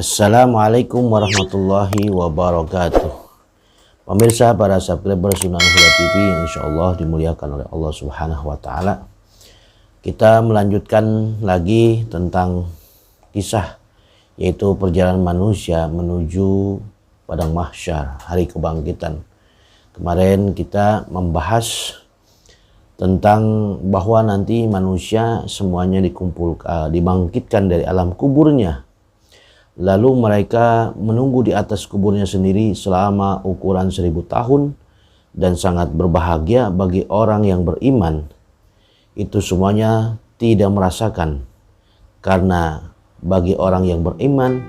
Assalamualaikum warahmatullahi wabarakatuh. Pemirsa, para subscriber Sunnah Huda TV yang insyaallah dimuliakan oleh Allah Subhanahu wa Ta'ala, kita melanjutkan lagi tentang kisah, yaitu perjalanan manusia menuju padang mahsyar, hari kebangkitan. Kemarin kita membahas tentang bahwa nanti manusia semuanya dibangkitkan dari alam kuburnya. Lalu mereka menunggu di atas kuburnya sendiri selama ukuran 1000 tahun, dan sangat berbahagia bagi orang yang beriman. Itu semuanya tidak merasakan, karena bagi orang yang beriman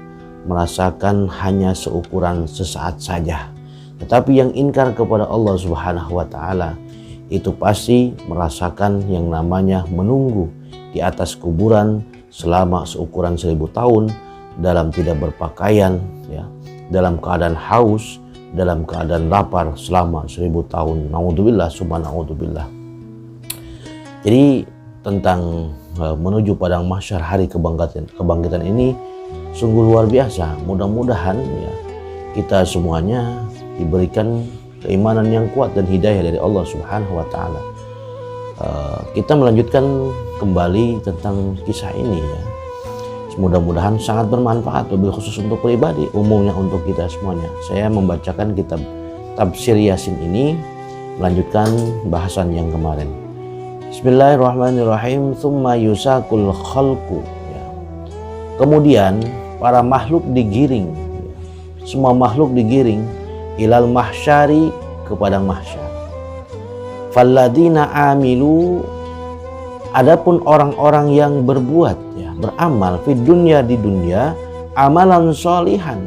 merasakan hanya seukuran sesaat saja. Tetapi yang ingkar kepada Allah Subhanahu wa Ta'ala itu pasti merasakan yang namanya menunggu di atas kuburan selama seukuran 1000 tahun, dalam tidak berpakaian, ya, dalam keadaan haus, dalam keadaan lapar selama 1000 tahun. Naudzubillah, subhanallah. Jadi tentang menuju padang mahsyar, hari kebangkitan ini sungguh luar biasa. Mudah-mudahan ya kita semuanya diberikan keimanan yang kuat dan hidayah dari Allah Subhanahu wa Ta'ala. Kita melanjutkan kembali tentang kisah ini ya. Mudah-mudahan sangat bermanfaat, wabil khusus untuk pribadi, umumnya untuk kita semuanya. Saya membacakan kitab Tafsir Yasin ini, melanjutkan bahasan yang kemarin. Bismillahirrahmanirrahim. Tsumma yusakul khalqu, ya. Kemudian para makhluk digiring, ya. Semua makhluk digiring ilal mahsyari, ke padang mahsyar. Falladina amilu, adapun orang-orang yang berbuat, ya, beramal di dunia amalan solihan,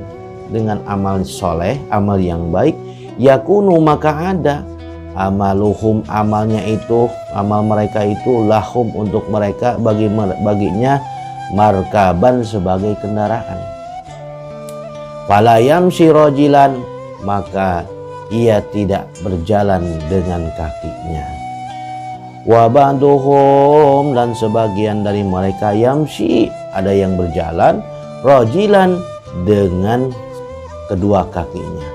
dengan amal soleh, amal yang baik, yakunu maka ada amaluhum, amalnya itu, amal mereka itu, lahum untuk mereka, baginya markaban, sebagai kendaraan. Fala yamshi rajilan, maka ia tidak berjalan dengan kakinya. Wa ba'duhum, dan sebagian dari mereka yamshi, ada yang berjalan, rajilan, dengan kedua kakinya.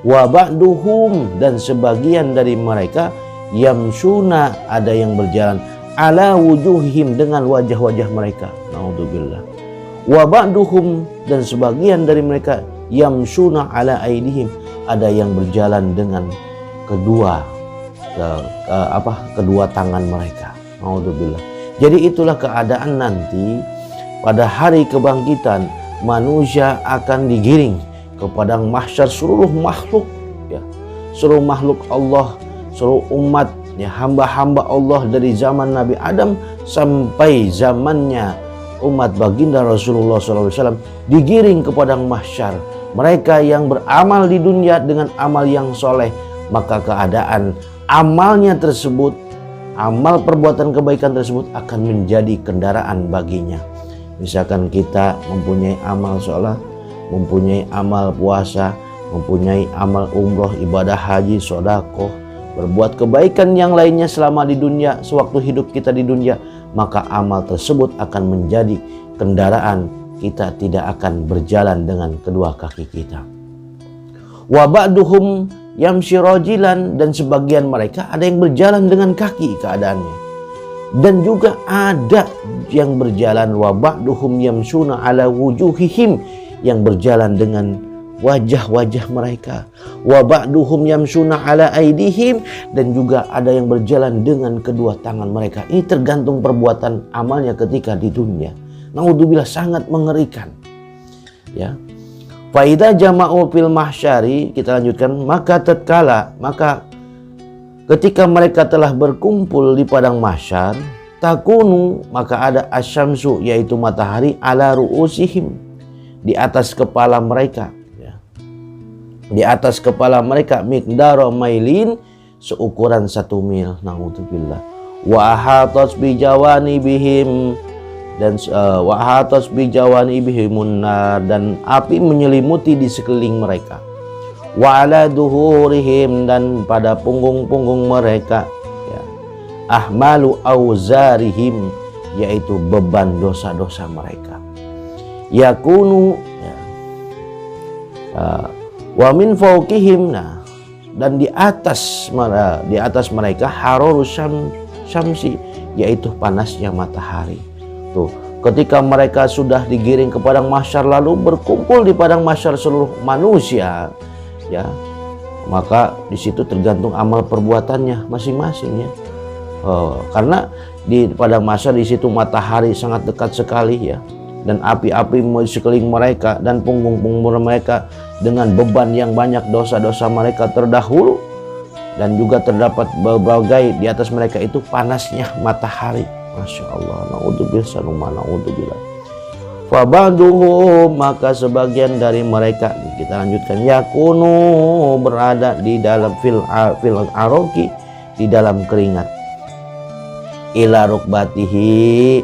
Wa ba'duhum, dan sebagian dari mereka yamsuna, ada yang berjalan, ala wujuhihim, dengan wajah-wajah mereka. Naudzubillah. Wa ba'duhum, dan sebagian dari mereka yamsuna ala aidihim, ada yang berjalan dengan kedua tangan mereka. Naudzubillah. Jadi itulah keadaan nanti pada hari kebangkitan, manusia akan digiring ke padang mahsyar, seluruh makhluk, ya, seluruh makhluk Allah, seluruh umat, ya, hamba-hamba Allah dari zaman Nabi Adam sampai zamannya umat baginda Rasulullah SAW, digiring ke padang mahsyar. Mereka yang beramal di dunia dengan amal yang soleh, maka keadaan amalnya tersebut, amal perbuatan kebaikan tersebut akan menjadi kendaraan baginya. Misalkan kita mempunyai amal sholat, mempunyai amal puasa, mempunyai amal umroh, ibadah haji, sedekah, berbuat kebaikan yang lainnya selama di dunia, sewaktu hidup kita di dunia, maka amal tersebut akan menjadi kendaraan. Kita tidak akan berjalan dengan kedua kaki kita. Wa ba'duhum yamshi rajilan, dan sebagian mereka ada yang berjalan dengan kaki keadaannya, dan juga ada yang berjalan wa ba'duhum yamsuna ala wujuhihim, yang berjalan dengan wajah-wajah mereka. Wa ba'duhum yamsuna ala aidihim, dan juga ada yang berjalan dengan kedua tangan mereka. Ini tergantung perbuatan amalnya ketika di dunia. Naudzubillah, sangat mengerikan, ya. Faida jama'u fil mahsyari, kita lanjutkan, maka ketika mereka telah berkumpul di padang mahsyar, takunu, maka ada asyamsu, yaitu matahari, ala ru'usihim, di atas kepala mereka, ya. Di atas kepala mereka, miqdara mailin, seukuran 1 mil. Naudzubillah. Wa ahatas bi jawanibihim, dan wahatos bijawani bihimunnar, dan api menyelimuti di sekeliling mereka. Wa ala duhurihim, dan pada punggung-punggung mereka, ya, ahmalu auzarihim, yaitu beban dosa-dosa mereka. Yakunu, ya, Wa min fawqihim, nah, dan di atas mereka harurus syamsi, yaitu panasnya matahari. Tuh, ketika mereka sudah digiring ke padang mahsyar, lalu berkumpul di padang mahsyar seluruh manusia, ya, maka di situ tergantung amal perbuatannya masing-masing, ya. Karena di padang mahsyar di situ matahari sangat dekat sekali, ya, dan api-api di sekeliling mereka dan punggung-punggung mereka dengan beban yang banyak, dosa-dosa mereka terdahulu, dan juga terdapat berbagai di atas mereka itu panasnya matahari. Masya Allah, na'udzubillah. Fabaduhum, maka sebagian dari mereka, kita lanjutkan, yakunu, berada di dalam fil aroki, di dalam keringat, ila rukbatihi,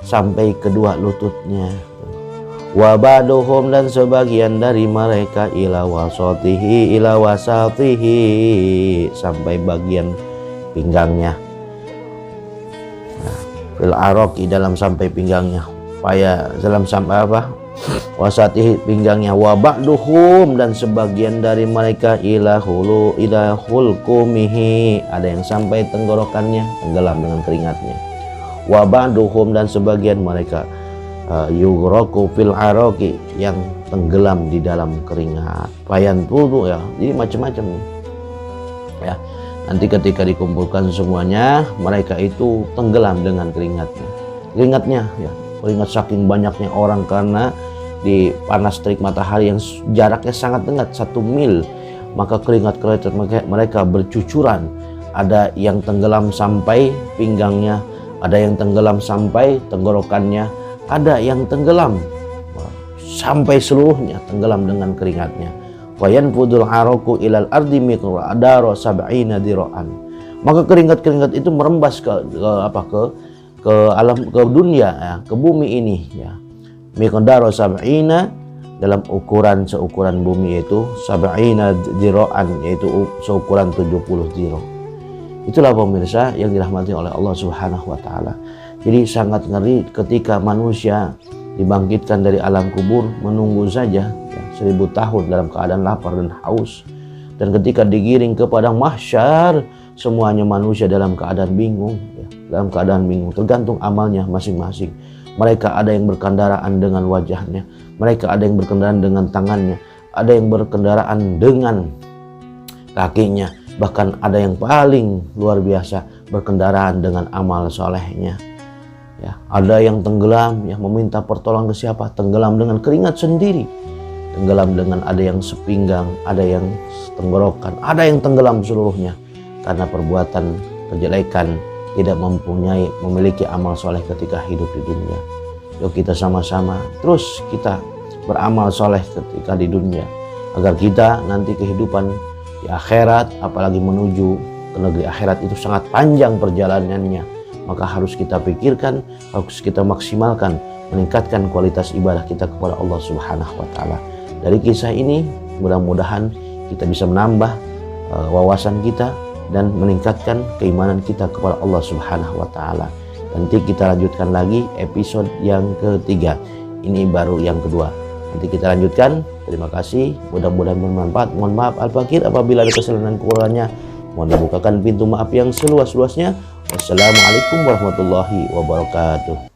sampai kedua lututnya. Wabaduhum, dan sebagian dari mereka ila wasatihi, sampai bagian pinggangnya. Nah, fil aroki, dalam sampai pinggangnya, dalam sampai wasatihi, pinggangnya. Wabaduhum, dan sebagian dari mereka ila hulkumihi, ada yang sampai tenggorokannya, tenggelam dengan keringatnya. Wabaduhum, dan sebagian mereka yughraku fil aroki, yang tenggelam di dalam keringat. Bayan tuh, ya, jadi macam-macam, ya. Nanti ketika dikumpulkan semuanya, mereka itu tenggelam dengan keringatnya, ya, keringat saking banyaknya orang, karena di panas terik matahari yang jaraknya sangat dekat, 1 mil, maka keringat mereka bercucuran. Ada yang tenggelam sampai pinggangnya, ada yang tenggelam sampai tenggorokannya, ada yang tenggelam sampai seluruhnya, tenggelam dengan keringatnya. Fayanfudul araku ilal ardi miqdaro sab'ina dira'an, maka keringat-keringat itu merembas ke alam, ke dunia, ya, ke bumi ini, ya. Miqdaro sab'ina, dalam seukuran bumi, itu sab'ina dira'an, yaitu seukuran 70 diro. Itulah pemirsa yang dirahmati oleh Allah Subhanahu wa taala. Jadi sangat ngeri ketika manusia dibangkitkan dari alam kubur, menunggu saja, ya, 1000 tahun dalam keadaan lapar dan haus. Dan ketika digiring ke padang mahsyar, semuanya manusia dalam keadaan bingung, ya, dalam keadaan bingung, tergantung amalnya masing-masing. Mereka ada yang berkendaraan dengan wajahnya, mereka ada yang berkendaraan dengan tangannya, ada yang berkendaraan dengan kakinya, bahkan ada yang paling luar biasa berkendaraan dengan amal solehnya. Ya, ada yang tenggelam, yang meminta pertolongan ke siapa? Tenggelam dengan keringat sendiri, tenggelam dengan, ada yang sepinggang, ada yang tenggorokan, ada yang tenggelam seluruhnya karena perbuatan kejelekan, tidak memiliki amal soleh ketika hidup di dunia. Yuk kita sama-sama terus kita beramal soleh ketika di dunia, agar kita nanti kehidupan di akhirat, apalagi menuju ke negeri akhirat, itu sangat panjang perjalanannya. Maka harus kita pikirkan, harus kita maksimalkan, meningkatkan kualitas ibadah kita kepada Allah Subhanahu wa taala. Dari kisah ini mudah-mudahan kita bisa menambah wawasan kita dan meningkatkan keimanan kita kepada Allah Subhanahu wa taala. Nanti kita lanjutkan lagi episode yang ketiga. Ini baru yang kedua. Nanti kita lanjutkan. Terima kasih. Mudah-mudahan bermanfaat. Mohon maaf al-fakir apabila ada kesalahan kurangnya. Mohon dibukakan pintu maaf yang seluas-luasnya. Wassalamualaikum warahmatullahi wabarakatuh.